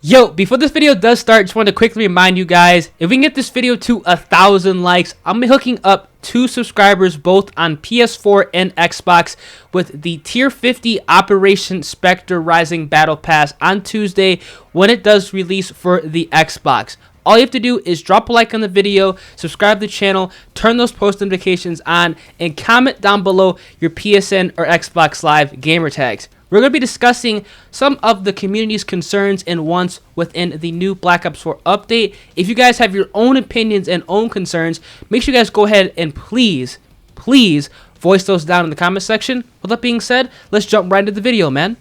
Yo, before this video does start, just want to quickly remind you guys, if we can get this video to 1,000 likes, I'm hooking up 2 subscribers both on PS4 and Xbox with the tier 50 Operation Spectre Rising Battle Pass on Tuesday when it does release for the Xbox. All you have to do is drop a like on the video, subscribe to the channel, turn those post notifications on, and comment down below your PSN or Xbox Live gamer tags. We're going to be discussing some of the community's concerns and wants within the new Black Ops 4 update. If you guys have your own opinions and own concerns, make sure you guys go ahead and please voice those down in the comment section. With that being said, let's jump right into the video, man.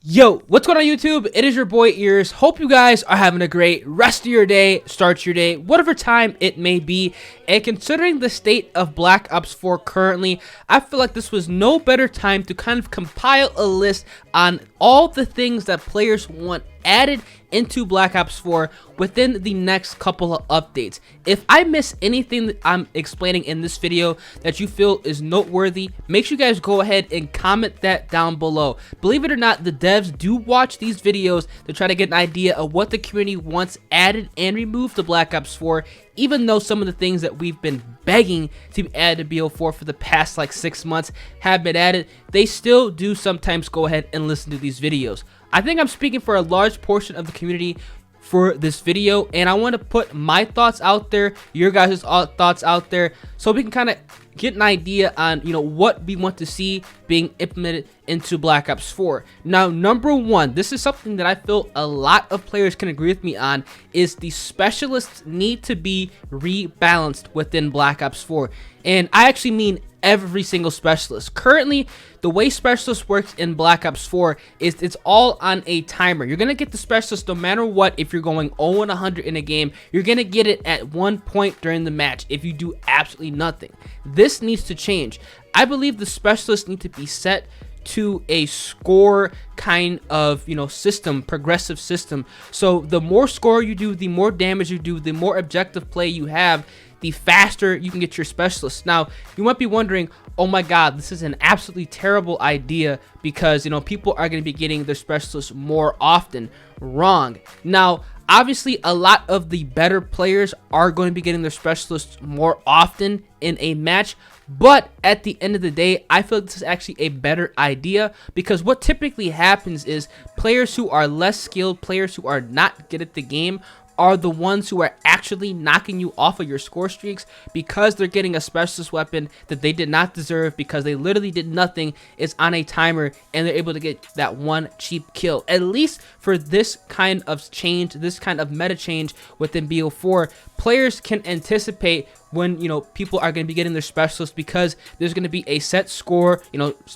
Yo, what's going on YouTube? It is your boy Ears. Hope you guys are having a great rest of your day, start your day, whatever time it may be. And considering the state of Black Ops 4 currently, I feel like this was no better time to kind of compile a list on all the things that players want added into Black Ops 4 within the next couple of updates. If I miss anything that I'm explaining in this video that you feel is noteworthy, make sure you guys go ahead and comment that down below. Believe it or not, the devs do watch these videos to try to get an idea of what the community wants added and removed to Black Ops 4, even though some of the things that we've been begging to be added to BO4 for the past like 6 months have been added, they still do sometimes go ahead and listen to these videos. I think I'm speaking for a large portion of the community for this video, and I want to put my thoughts out there, your guys' thoughts out there, so we can kind of get an idea on, what we want to see being implemented into Black Ops 4. Now, number one, this is something that I feel a lot of players can agree with me on, is the specialists need to be rebalanced within Black Ops 4. And I actually mean every single specialist. Currently, the way specialist works in Black Ops 4 is it's all on a timer. You're going to get the specialist no matter what. If you're going 0-100 in a game, you're going to get it at one point during the match if you do absolutely nothing. This needs to change. I believe the specialists need to be set to a score kind of system, progressive system. So the more score you do, the more damage you do, the more objective play you have, the faster you can get your specialists. Now, you might be wondering, oh my god, this is an absolutely terrible idea because people are going to be getting their specialists more often. Wrong. Now, obviously, a lot of the better players are going to be getting their specialists more often in a match, but at the end of the day, I feel like this is actually a better idea because what typically happens is players who are less skilled, players who are not good at the game, are the ones who are actually knocking you off of your score streaks because they're getting a specialist weapon that they did not deserve because they literally did nothing. It's on a timer and they're able to get that one cheap kill. At least for this kind of change, this kind of meta change within BO4, players can anticipate when people are going to be getting their specialists because there's going to be a set score,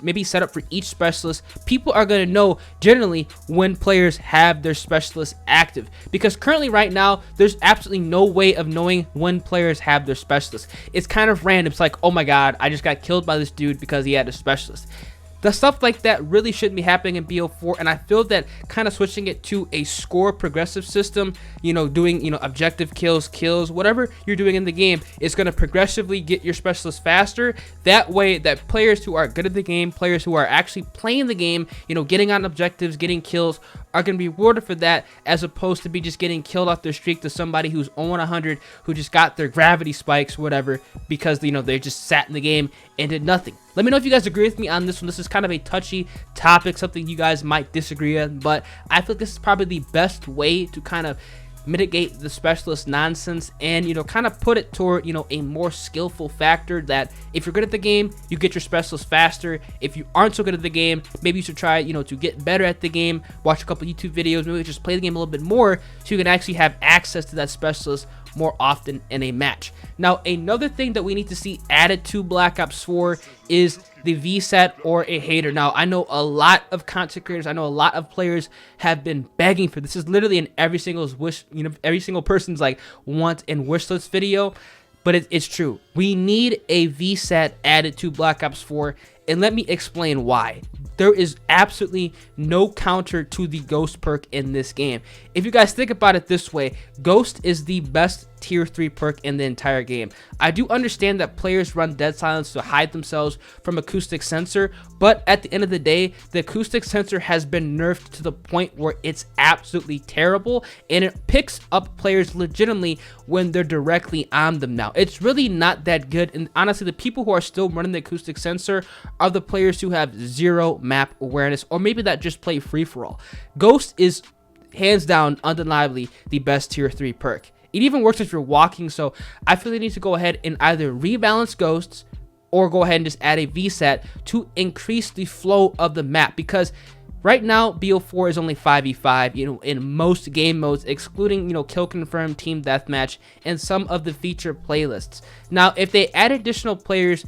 maybe set up for each specialist. People are going to know generally when players have their specialists active because currently right now there's absolutely no way of knowing when players have their specialists. It's kind of random. It's like, oh my god, I just got killed by this dude because he had a specialist. The stuff like that really shouldn't be happening in BO4, and I feel that kind of switching it to a score progressive system, doing, objective kills, whatever you're doing in the game is going to progressively get your specialists faster. That way that players who are good at the game, players who are actually playing the game, getting on objectives, getting kills, are going to be rewarded for that as opposed to be just getting killed off their streak to somebody who's 0-100 who just got their gravity spikes, whatever, because, they just sat in the game and did nothing. Let me know if you guys agree with me on this one. This is kind of a touchy topic, something you guys might disagree on, but I feel like this is probably the best way to kind of mitigate the specialist nonsense and kind of put it toward a more skillful factor that if you're good at the game, you get your specialist faster. If you aren't so good at the game, maybe you should try to get better at the game, watch a couple YouTube videos, maybe just play the game a little bit more so you can actually have access to that specialist more often in a match. Now, another thing that we need to see added to Black Ops 4 is the VSAT or a hater. Now, I know a lot of content creators, I know a lot of players have been begging for this. This is literally in every single wish, every single person's like want and wish list video, but it's true. We need a VSAT added to Black Ops 4, and let me explain why. There is absolutely no counter to the Ghost perk in this game. If you guys think about it this way, Ghost is the best tier 3 perk in the entire game. I do understand that players run dead silence to hide themselves from acoustic sensor, but at the end of the day, the acoustic sensor has been nerfed to the point where it's absolutely terrible, and it picks up players legitimately when they're directly on them now. It's really not that good, and honestly, the people who are still running the acoustic sensor are the players who have zero map awareness, or maybe that just play free-for-all. Ghost is hands down, undeniably, the best tier 3 perk. It even works if you're walking, so I feel they need to go ahead and either rebalance ghosts or go ahead and just add a VSAT to increase the flow of the map, because right now BO4 is only 5v5, in most game modes, excluding, kill confirm, team deathmatch, and some of the feature playlists. Now, if they add additional players,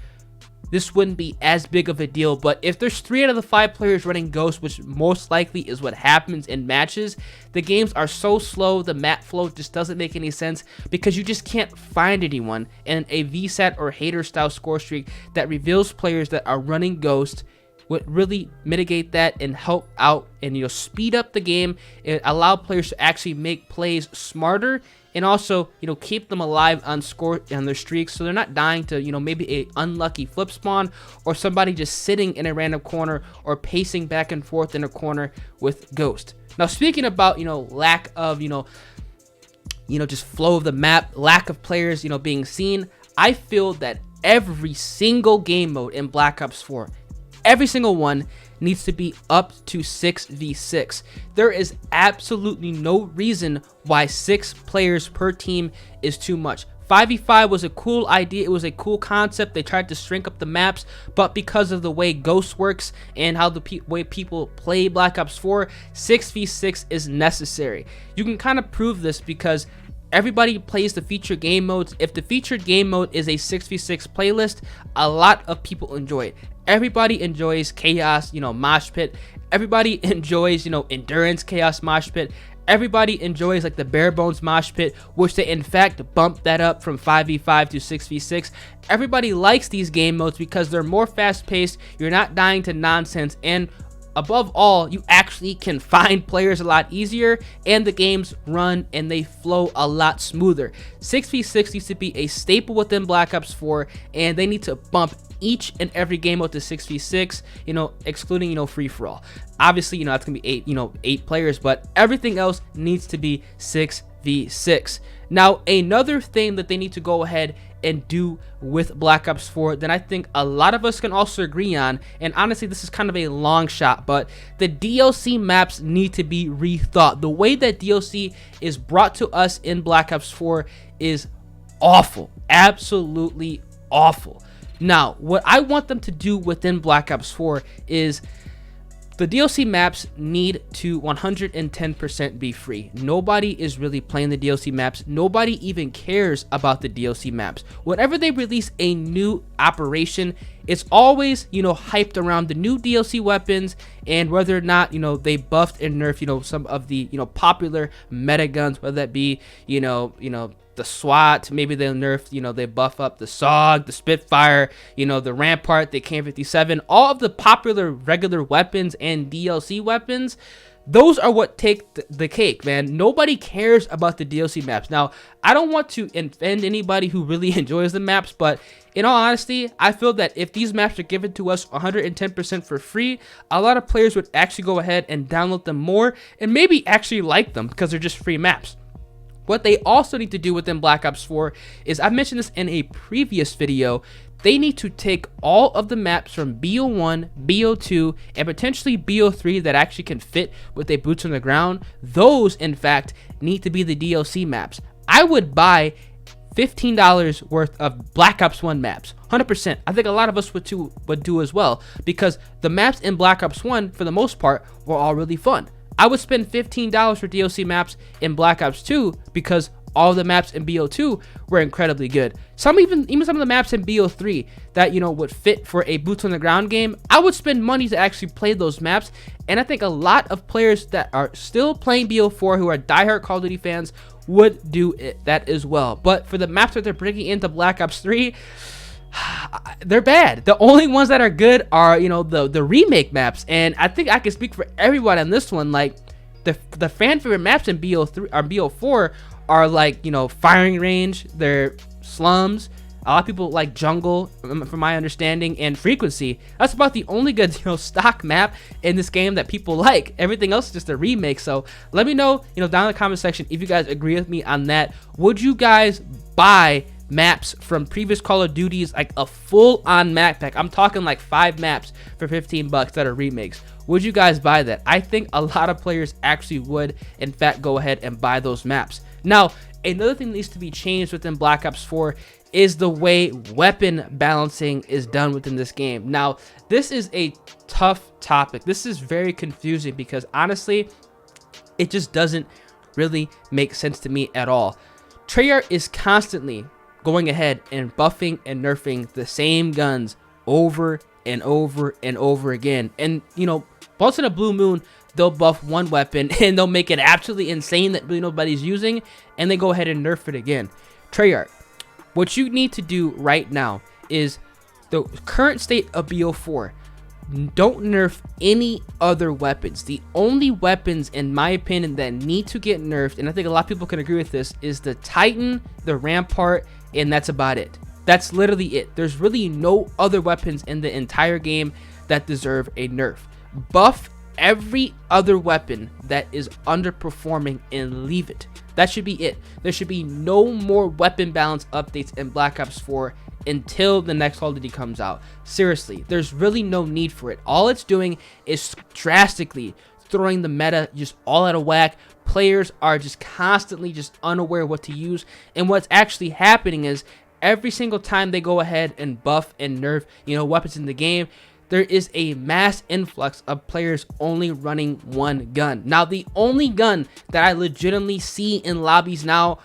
this wouldn't be as big of a deal, but if there's 3 out of the 5 players running Ghost, which most likely is what happens in matches, the games are so slow, the map flow just doesn't make any sense, because you just can't find anyone, and a VSAT or hater style score streak that reveals players that are running Ghost would really mitigate that and help out and speed up the game and allow players to actually make plays smarter, and also keep them alive on their streaks, so they're not dying to maybe a unlucky flip spawn or somebody just sitting in a random corner or pacing back and forth in a corner with Ghost. Now, speaking about lack of just flow of the map, lack of players being seen, I feel that every single game mode in Black Ops 4, every single one, needs to be up to 6v6. There is absolutely no reason why 6 players per team is too much. 5v5 was a cool idea, it was a cool concept, they tried to shrink up the maps, but because of the way Ghost works and how the way people play Black Ops 4, 6v6 is necessary. You can kind of prove this because everybody plays the featured game modes. If the featured game mode is a 6v6 playlist, a lot of people enjoy it. Everybody enjoys chaos, mosh pit. Everybody enjoys, endurance, chaos, mosh pit. Everybody enjoys like the bare bones mosh pit, which they in fact bump that up from 5v5 to 6v6. Everybody likes these game modes because they're more fast paced, you're not dying to nonsense, and above all, you actually can find players a lot easier, and the games run and they flow a lot smoother. 6v6 needs to be a staple within Black Ops 4, and they need to bump each and every game mode to 6v6, excluding, free-for-all. Obviously, that's gonna be 8 players, but everything else needs to be 6v6. Now, another thing that they need to go ahead and do with Black Ops 4 that I think a lot of us can also agree on, and honestly this is kind of a long shot, but the DLC maps need to be rethought. The way that DLC is brought to us in Black Ops 4 is awful, absolutely awful. Now, what I want them to do within Black Ops 4 is the DLC maps need to 110% be free. Nobody is really playing the DLC maps. Nobody even cares about the DLC maps. Whenever they release a new operation, it's always, hyped around the new DLC weapons and whether or not, they buffed and nerfed, some of the, popular meta guns, whether that be, the SWAT, maybe they'll nerf, they buff up the SOG, the Spitfire, the Rampart, the K57, all of the popular regular weapons and DLC weapons. Those are what take the cake, man. Nobody cares about the DLC maps. Now, I don't want to offend anybody who really enjoys the maps, but in all honesty, I feel that if these maps are given to us 110% for free, a lot of players would actually go ahead and download them more and maybe actually like them because they're just free maps. What they also need to do within Black Ops 4 is, I mentioned this in a previous video, they need to take all of the maps from BO1, BO2, and potentially BO3 that actually can fit with a boots on the ground. Those, in fact, need to be the DLC maps. I would buy $15 worth of Black Ops 1 maps, 100%. I think a lot of us would do as well, because the maps in Black Ops 1, for the most part, were all really fun. I would spend $15 for DLC maps in Black Ops 2 because all the maps in BO2 were incredibly good. Even some of the maps in BO3 that would fit for a boots on the ground game, I would spend money to actually play those maps. And I think a lot of players that are still playing BO4 who are diehard Call of Duty fans would do that as well. But for the maps that they're bringing into Black Ops 3, they're bad. The only ones that are good are the remake maps, and I think I can speak for everyone on this one. Like the fan favorite maps in BO3 or BO4 are like, you know, firing range, they're slums. A lot of people like jungle, from my understanding, and frequency. That's about the only good, you know, stock map in this game that people like. Everything else is just a remake. So let me know, you know, down in the comment section if you guys agree with me on that. Would you guys buy maps from previous Call of Duties, like a full-on map pack? I'm talking like 5 maps for 15 bucks that are remakes. Would you guys buy that? I think a lot of players actually would, in fact, go ahead and buy those maps. Now, another thing that needs to be changed within Black Ops 4 is the way weapon balancing is done within this game. Now, this is a tough topic. This is very confusing because honestly, it just doesn't really make sense to me at all. Treyarch is constantly going ahead and buffing and nerfing the same guns over and over and over again. And, you know, once in a blue moon, they'll buff one weapon and they'll make it absolutely insane that really nobody's using, and they go ahead and nerf it again. Treyarch, what you need to do right now is the current state of BO4. Don't nerf any other weapons. The only weapons, in my opinion, that need to get nerfed, and I think a lot of people can agree with this, is the Titan, the Rampart, and that's about it. That's literally it. There's really no other weapons in the entire game that deserve a nerf. Buff every other weapon that is underperforming and leave it. That should be it. There should be no more weapon balance updates in Black Ops 4 until the next Call of Duty comes out. Seriously, there's really no need for it. All it's doing is drastically throwing the meta just all out of whack. Players are just constantly just unaware of what to use, and what's actually happening is every single time they go ahead and buff and nerf, you know, weapons in the game, there is a mass influx of players only running one gun. Now, the only gun that I legitimately see in lobbies now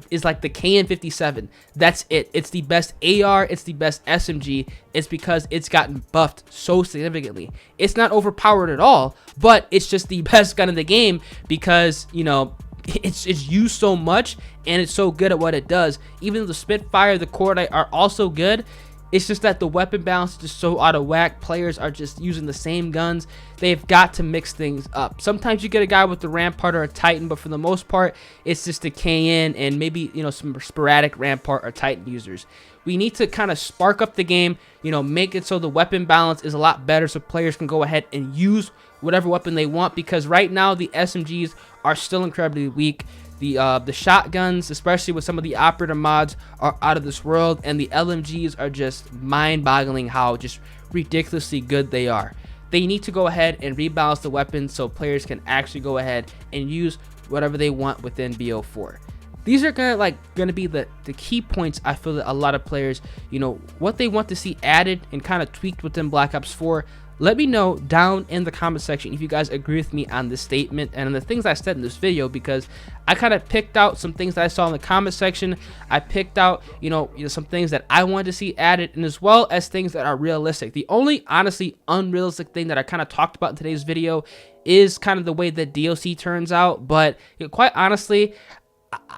is like the KN57. That's it. It's the best AR. It's the best SMG. It's because it's gotten buffed so significantly. It's not overpowered at all, but it's just the best gun in the game because, you know, it's used so much and it's so good at what it does. Even though the Spitfire, the Cordite are also good, it's just that the weapon balance is just so out of whack. Players are just using the same guns. They've got to mix things up. Sometimes you get a guy with the Rampart or a Titan, but for the most part, it's just a KN and maybe, you know, some sporadic Rampart or Titan users. We need to kind of spark up the game, you know, make it so the weapon balance is a lot better so players can go ahead and use whatever weapon they want, because right now the SMGs are still incredibly weak. The shotguns, especially with some of the operator mods, are out of this world, and the LMGs are just mind-boggling how just ridiculously good they are. They need to go ahead and rebalance the weapons so players can actually go ahead and use whatever they want within BO4. These are gonna be the key points I feel that a lot of players, you know, what they want to see added and kind of tweaked within Black Ops 4. Let me know down in the comment section if you guys agree with me on this statement and on the things I said in this video, because I kind of picked out some things that I saw in the comment section. I picked out, you know, some things that I wanted to see added, and as well as things that are realistic. The only honestly unrealistic thing that I kind of talked about in today's video is kind of the way that DLC turns out, but you know, quite honestly,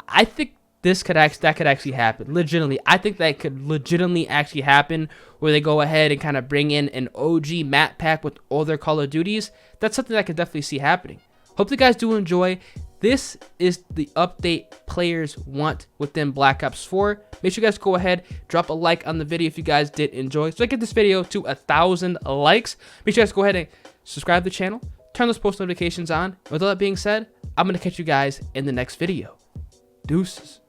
I think that could actually happen. Legitimately, I think that could legitimately actually happen, where they go ahead and kind of bring in an OG map pack with all their Call of Duties. That's something I could definitely see happening. Hope you guys do enjoy. This is the update players want within Black Ops 4. Make sure you guys go ahead, drop a like on the video if you guys did enjoy. So I get this video to 1,000 likes. Make sure you guys go ahead and subscribe to the channel, turn those post notifications on. With all that being said, I'm going to catch you guys in the next video. Deuces.